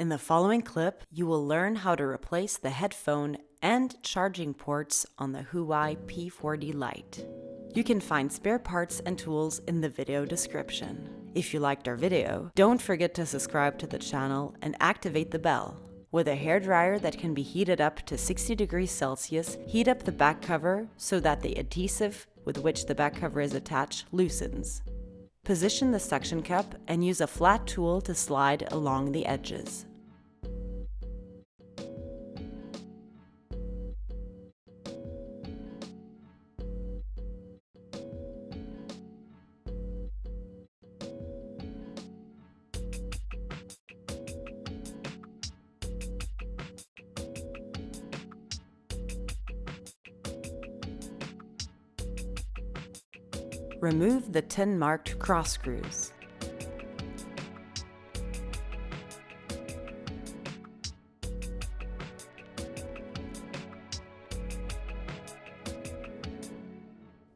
In the following clip, you will learn how to replace the headphone and charging ports on the Huawei P40 Lite. You can find spare parts and tools in the video description. If you liked our video, don't forget to subscribe to the channel and activate the bell. With a hairdryer that can be heated up to 60 degrees Celsius, heat up the back cover so that the adhesive with which the back cover is attached loosens. Position the suction cup and use a flat tool to slide along the edges. Remove the tin marked cross screws.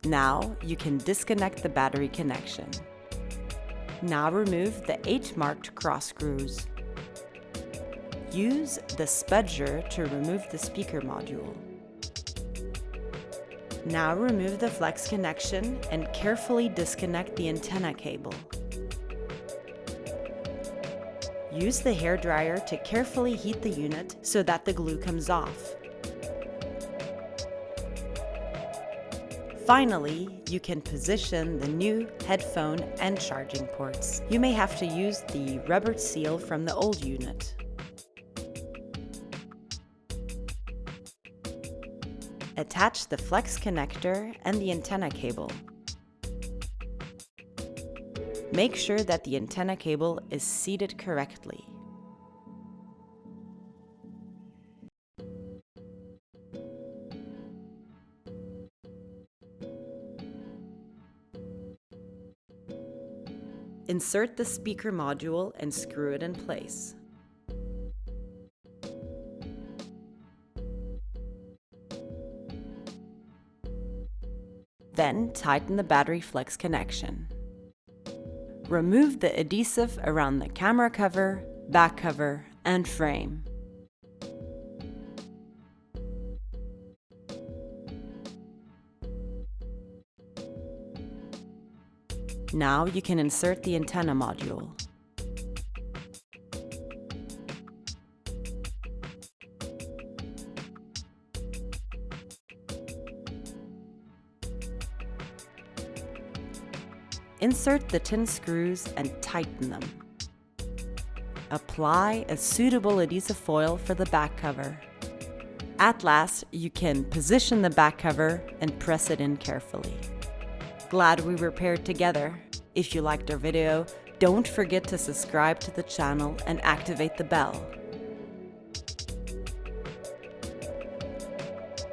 Now you can disconnect the battery connection. Now remove the 8 marked cross screws. Use the spudger to remove the speaker module. Now remove the flex connection and carefully disconnect the antenna cable. Use the hairdryer to carefully heat the unit so that the glue comes off. Finally, you can position the new headphone and charging ports. You may have to use the rubber seal from the old unit. Attach the flex connector and the antenna cable. Make sure that the antenna cable is seated correctly. Insert the speaker module and screw it in place. Then tighten the battery flex connection. Remove the adhesive around the camera cover, back cover, and frame. Now you can insert the antenna module. Insert the tin screws and tighten them. Apply a suitable adhesive foil for the back cover. At last, you can position the back cover and press it in carefully. Glad we repaired together. If you liked our video, don't forget to subscribe to the channel and activate the bell.